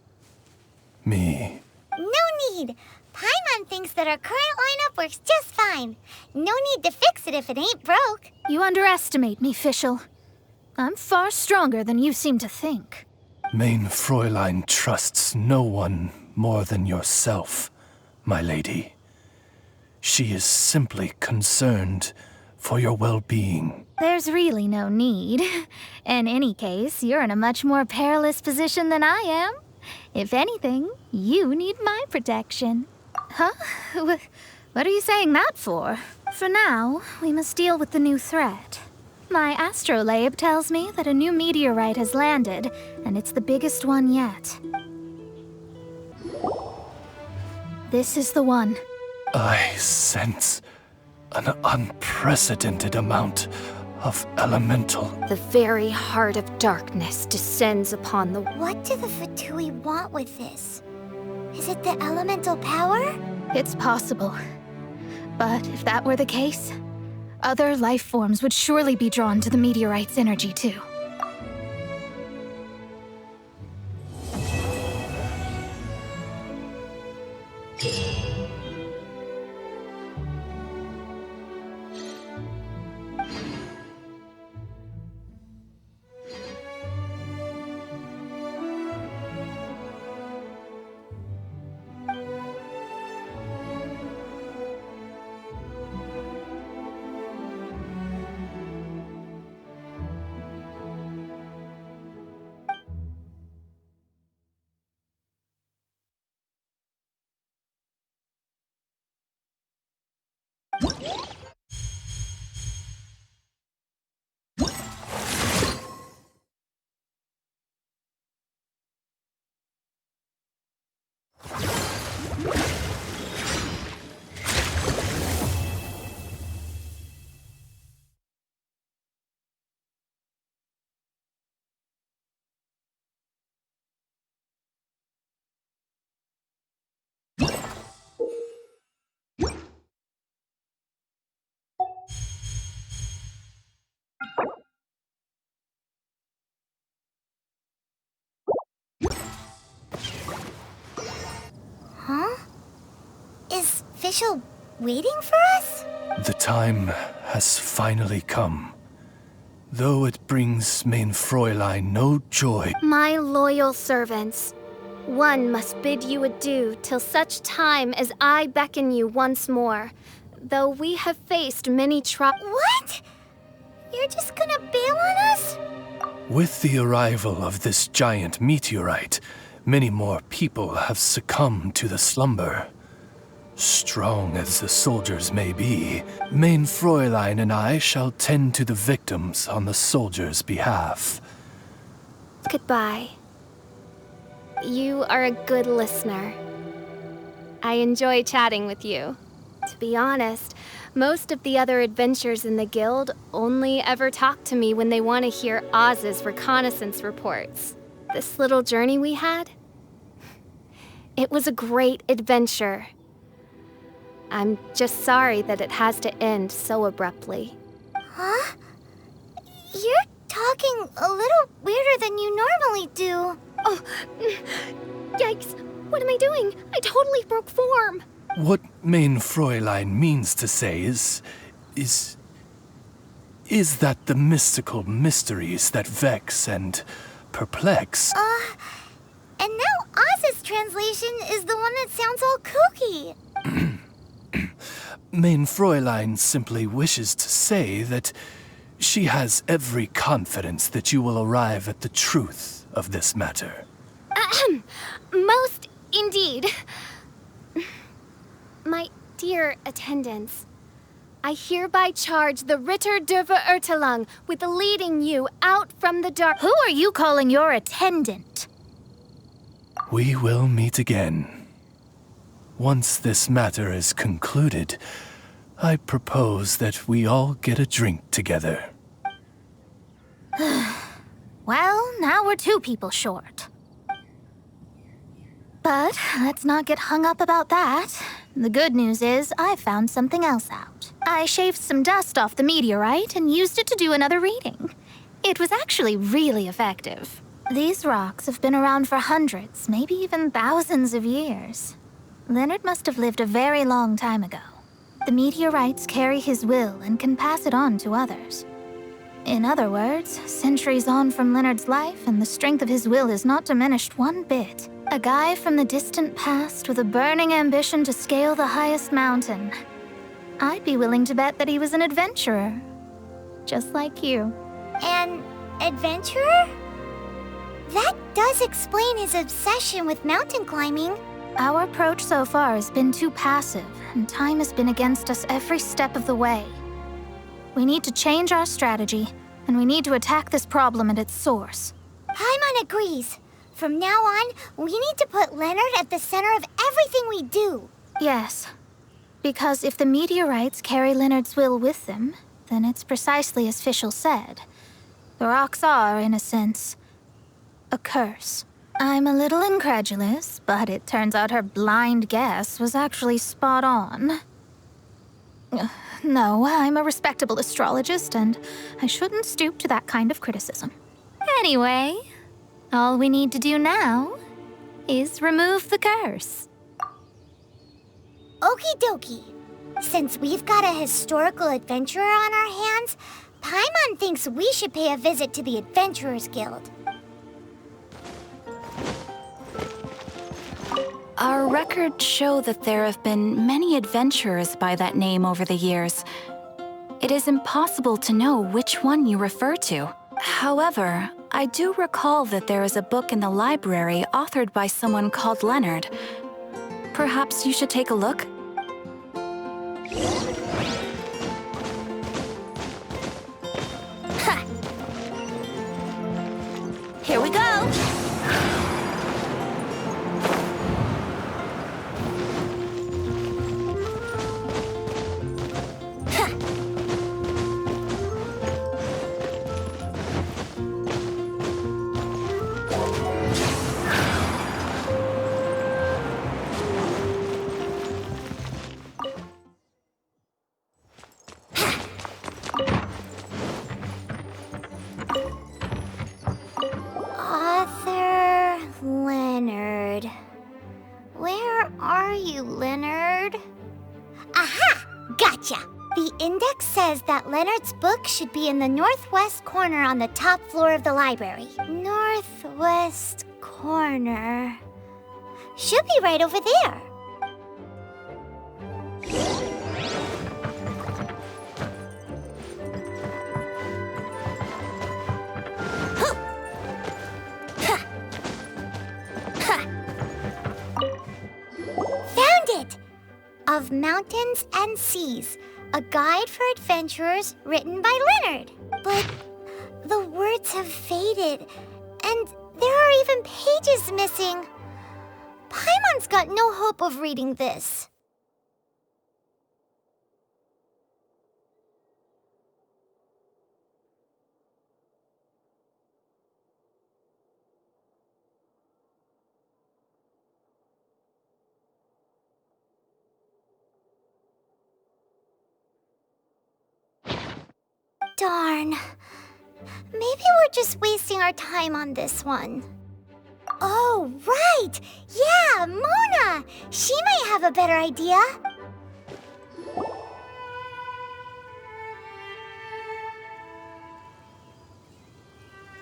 me. No need. Paimon thinks that our current lineup works just fine. No need to fix it if it ain't broke. You underestimate me, Fischl. I'm far stronger than you seem to think. Main Fräulein trusts no one more than yourself, my lady. She is simply concerned for your well-being. There's really no need. In any case, you're in a much more perilous position than I am. If anything, you need my protection. Huh? What are you saying that for? For now, we must deal with the new threat. My astrolabe tells me that a new meteorite has landed, and it's the biggest one yet. This is the one. I sense an unprecedented amount of elemental. The very heart of darkness descends upon the... What do the Fatui want with this? Is it the elemental power? It's possible. But if that were the case, other life forms would surely be drawn to the meteorite's energy too. Huh? Is Fischl waiting for us? The time has finally come. Though it brings mein Fräulein no joy. My loyal servants, one must bid you adieu till such time as I beckon you once more, though we have faced many What? You're just gonna bail on us? With the arrival of this giant meteorite, many more people have succumbed to the slumber. Strong as the soldiers may be, mein Fräulein and I shall tend to the victims on the soldiers' behalf. Goodbye. You are a good listener. I enjoy chatting with you. To be honest, most of the other adventurers in the guild only ever talk to me when they want to hear Oz's reconnaissance reports. This little journey we had, it was a great adventure. I'm just sorry that it has to end so abruptly. Huh? You're talking a little weirder than you normally do. Oh, yikes. What am I doing? I totally broke form. What mein Fräulein means to say is that the mystical mysteries that vex and perplex. And now Oz's translation is the one that sounds all kooky. Mein Fräulein simply wishes to say that she has every confidence that you will arrive at the truth of this matter. Most indeed. My dear attendants, I hereby charge the Ritter der Verurteilung with leading you out from the dark. Who are you calling your attendant? We will meet again. Once this matter is concluded, I propose that we all get a drink together. Well, now we're 2 people short. But let's not get hung up about that. The good news is I found something else out. I shaved some dust off the meteorite and used it to do another reading. It was actually really effective. These rocks have been around for hundreds, maybe even thousands of years. Leonard must have lived a very long time ago. The meteorites carry his will and can pass it on to others. In other words, centuries on from Leonard's life, and the strength of his will is not diminished one bit. A guy from the distant past with a burning ambition to scale the highest mountain. I'd be willing to bet that he was an adventurer. Just like you. An adventurer? That does explain his obsession with mountain climbing. Our approach so far has been too passive, and time has been against us every step of the way. We need to change our strategy, and we need to attack this problem at its source. Paimon agrees. From now on, we need to put Leonard at the center of everything we do. Yes, because if the meteorites carry Leonard's will with them, then it's precisely as Fischl said. The rocks are, in a sense, a curse. I'm a little incredulous, but it turns out her blind guess was actually spot on. No, I'm a respectable astrologist, and I shouldn't stoop to that kind of criticism. Anyway, all we need to do now is remove the curse. Okie dokie. Since we've got a historical adventurer on our hands, Paimon thinks we should pay a visit to the Adventurers Guild. Our records show that there have been many adventurers by that name over the years. It is impossible to know which one you refer to. However, I do recall that there is a book in the library authored by someone called Leonard. Perhaps you should take a look? Ha! Here we go! Index says that Leonard's book should be in the northwest corner on the top floor of the library. Northwest corner. Should be right over there. Found it! Of Mountains and Seas, a guide for adventurers written by Leonard. But the words have faded, and there are even pages missing. Paimon's got no hope of reading this. Darn. Maybe we're just wasting our time on this one. Oh, right! Yeah, Mona! She might have a better idea.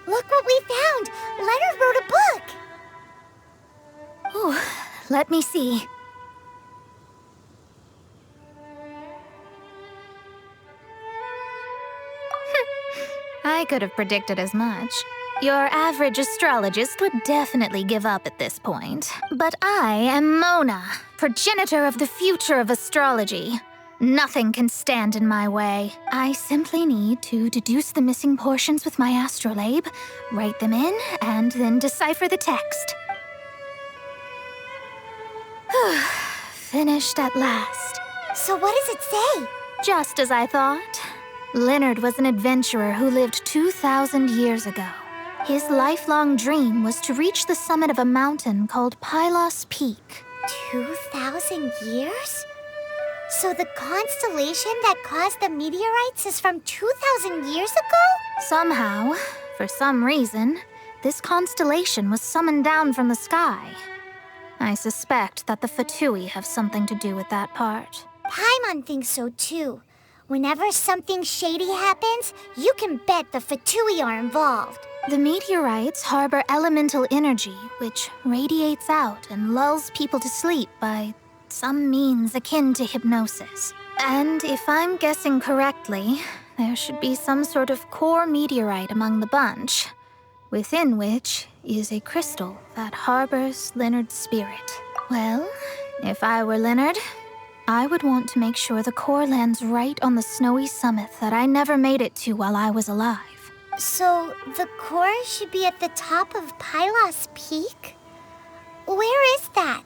Look what we found! Leonard wrote a book! Oh, let me see. I could have predicted as much. Your average astrologist would definitely give up at this point. But I am Mona, progenitor of the future of astrology. Nothing can stand in my way. I simply need to deduce the missing portions with my astrolabe, write them in, and then decipher the text. Finished at last. So what does it say? Just as I thought. Leonard was an adventurer who lived 2,000 years ago. His lifelong dream was to reach the summit of a mountain called Pylos Peak. 2,000 years? So the constellation that caused the meteorites is from 2,000 years ago? Somehow, for some reason, this constellation was summoned down from the sky. I suspect that the Fatui have something to do with that part. Paimon thinks so too. Whenever something shady happens, you can bet the Fatui are involved. The meteorites harbor elemental energy, which radiates out and lulls people to sleep by some means akin to hypnosis. And if I'm guessing correctly, there should be some sort of core meteorite among the bunch, within which is a crystal that harbors Leonard's spirit. Well, if I were Leonard, I would want to make sure the core lands right on the snowy summit that I never made it to while I was alive. So, the core should be at the top of Pylos Peak? Where is that?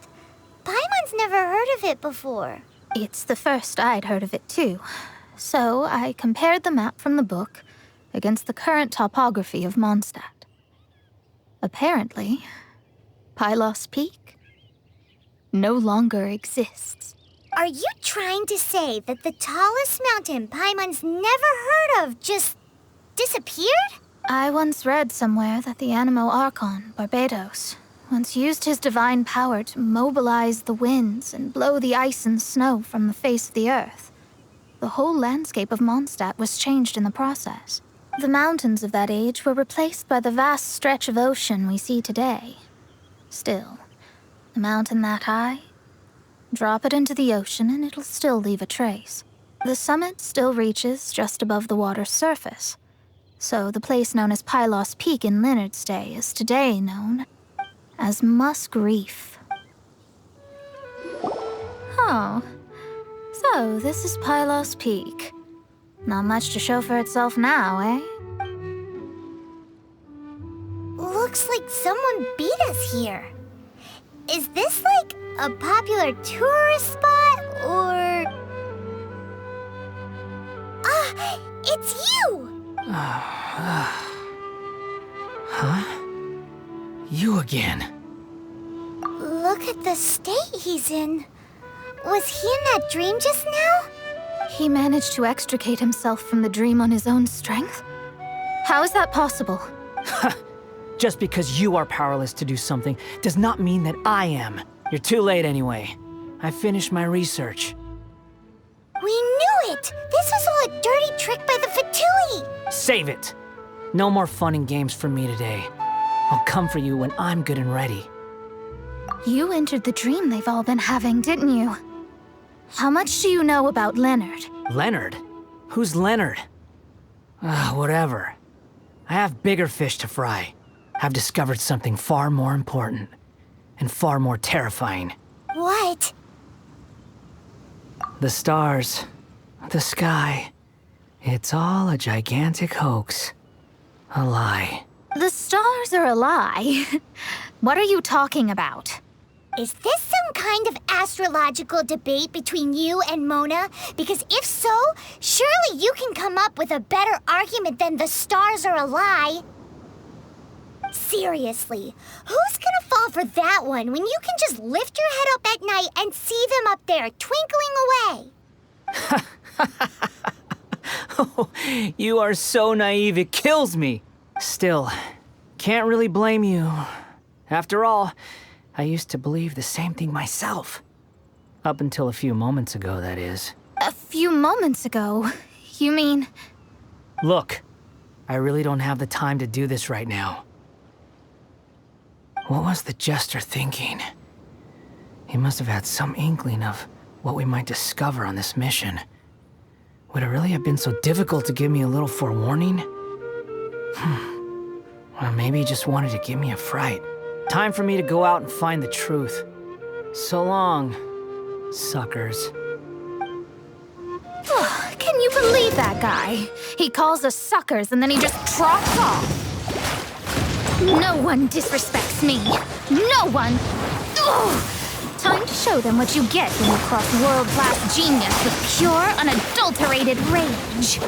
Paimon's never heard of it before. It's the first I'd heard of it too. So I compared the map from the book against the current topography of Mondstadt. Apparently, Pylos Peak no longer exists. Are you trying to say that the tallest mountain Paimon's never heard of just disappeared? I once read somewhere that the Animo Archon, Barbados, once used his divine power to mobilize the winds and blow the ice and snow from the face of the earth. The whole landscape of Mondstadt was changed in the process. The mountains of that age were replaced by the vast stretch of ocean we see today. Still, a mountain that high, drop it into the ocean and it'll still leave a trace. The summit still reaches just above the water's surface. So the place known as Pylos Peak in Leonard's day is today known as Musk Reef. Oh, so this is Pylos Peak. Not much to show for itself now, eh? Looks like someone beat us here. Is this like a popular tourist spot, or... Ah, it's you! Huh? You again. Look at the state he's in. Was he in that dream just now? He managed to extricate himself from the dream on his own strength? How is that possible? Just because you are powerless to do something does not mean that I am. You're too late anyway. I finished my research. We knew it! This was dirty trick by the Fatui! Save it! No more fun and games for me today. I'll come for you when I'm good and ready. You entered the dream they've all been having, didn't you? How much do you know about Leonard? Leonard? Who's Leonard? Whatever. I have bigger fish to fry. I've discovered something far more important. And far more terrifying. What? The stars. The sky. It's all a gigantic hoax. A lie. The stars are a lie. What are you talking about? Is this some kind of astrological debate between you and Mona? Because if so, surely you can come up with a better argument than the stars are a lie. Seriously, who's gonna fall for that one when you can just lift your head up at night and see them up there twinkling away? Oh, you are so naive, it kills me. Still, can't really blame you. After all, I used to believe the same thing myself. Up until a few moments ago, that is. A few moments ago? You mean... Look, I really don't have the time to do this right now. What was the Jester thinking? He must have had some inkling of what we might discover on this mission. Would it really have been so difficult to give me a little forewarning? Well, maybe he just wanted to give me a fright. Time for me to go out and find the truth. So long, suckers. Can you believe that guy? He calls us suckers and then he just trots off. No one disrespects me. No one. Ugh. Time to show them what you get when you cross world-class genius with pure, unadulterated rage.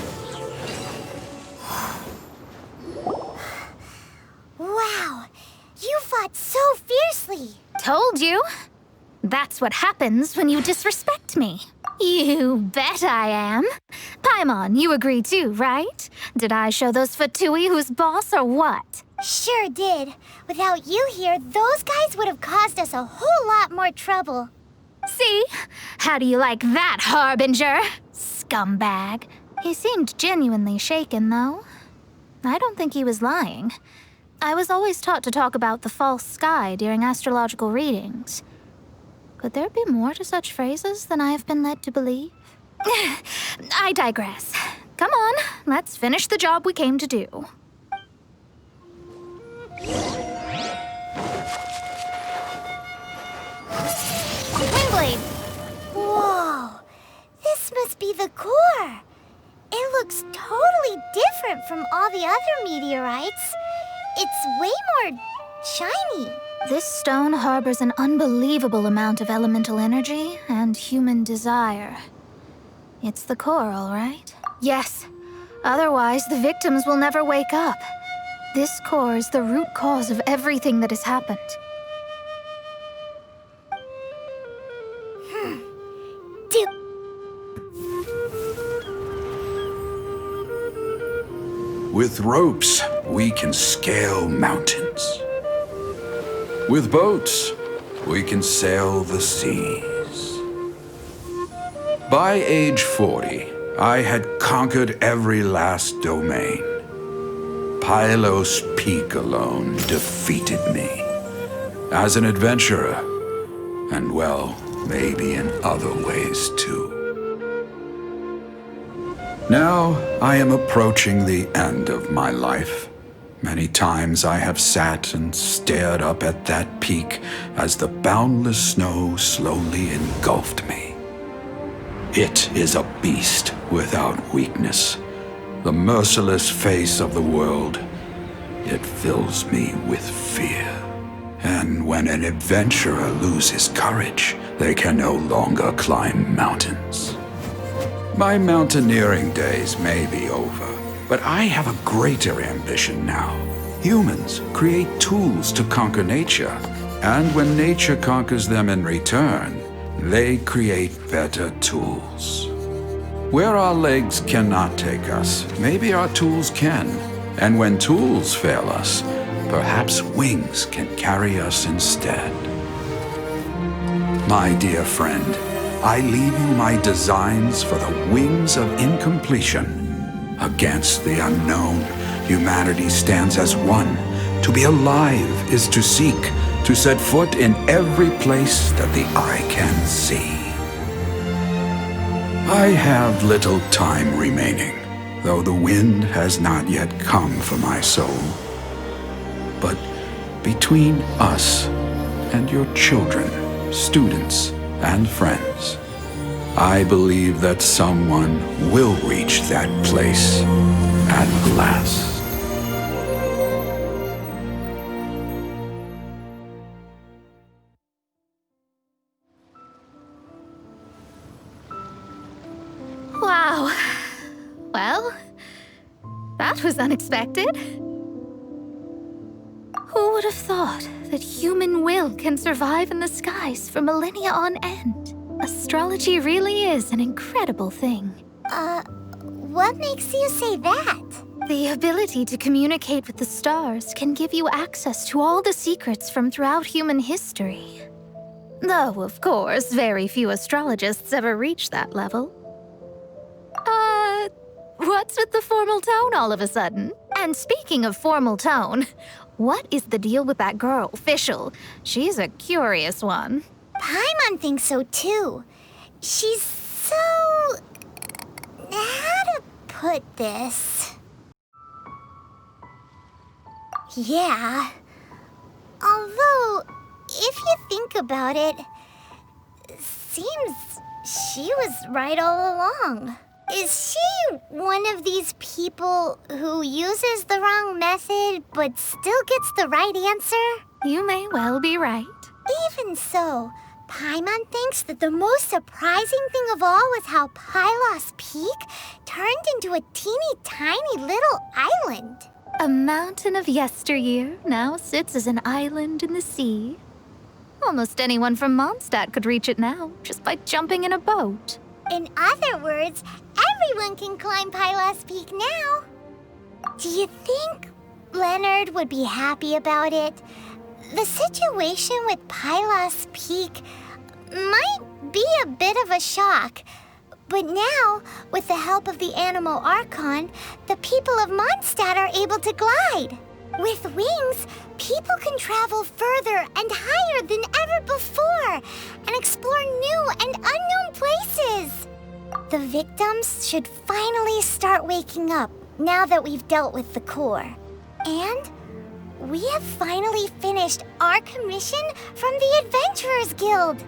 Wow, you fought so fiercely. Told you. That's what happens when you disrespect me. You bet I am. Paimon, you agree too, right? Did I show those Fatui who's boss or what? Sure did. Without you here, those guys would have caused us a whole lot more trouble. See? How do you like that, Harbinger? Scumbag. He seemed genuinely shaken, though. I don't think he was lying. I was always taught to talk about the false sky during astrological readings. Could there be more to such phrases than I have been led to believe? I digress. Come on, let's finish the job we came to do. Windblade! Whoa! This must be the core! It looks totally different from all the other meteorites. It's way more shiny. This stone harbors an unbelievable amount of elemental energy and human desire. It's the core, all right? Yes. Otherwise, the victims will never wake up. This core is the root cause of everything that has happened. With ropes, we can scale mountains. With boats, we can sail the seas. By age 40, I had conquered every last domain. Pylos Peak alone defeated me. As an adventurer, and well, maybe in other ways too. Now, I am approaching the end of my life. Many times I have sat and stared up at that peak as the boundless snow slowly engulfed me. It is a beast without weakness, the merciless face of the world. It fills me with fear. And when an adventurer loses courage, they can no longer climb mountains. My mountaineering days may be over, but I have a greater ambition now. Humans create tools to conquer nature, and when nature conquers them in return, they create better tools. Where our legs cannot take us, maybe our tools can. And when tools fail us, perhaps wings can carry us instead. My dear friend, I leave you my designs for the wings of incompletion. Against the unknown, humanity stands as one. To be alive is to seek, to set foot in every place that the eye can see. I have little time remaining, though the wind has not yet come for my soul. But between us and your children, students, and friends, I believe that someone will reach that place at last. Wow. Well, that was unexpected. Who would have thought that human will can survive in the skies for millennia on end? Astrology really is an incredible thing. What makes you say that? The ability to communicate with the stars can give you access to all the secrets from throughout human history. Though, of course, very few astrologists ever reach that level. What's with the formal tone all of a sudden? And speaking of formal tone, what is the deal with that girl, Fischl? She's a curious one. Paimon thinks so too. She's so... how to put this? Yeah. Although, if you think about it, seems she was right all along. Is she one of these people who uses the wrong method but still gets the right answer? You may well be right. Even so, Paimon thinks that the most surprising thing of all was how Pylos Peak turned into a teeny tiny little island. A mountain of yesteryear now sits as an island in the sea. Almost anyone from Mondstadt could reach it now, just by jumping in a boat. In other words, everyone can climb Pylos Peak now. Do you think Leonard would be happy about it? The situation with Pylos Peak might be a bit of a shock. But now, with the help of the Animal Archon, the people of Mondstadt are able to glide. With wings, people can travel further and higher than ever before and explore new and unknown places. The victims should finally start waking up now that we've dealt with the core. And we have finally finished our commission from the Adventurers Guild.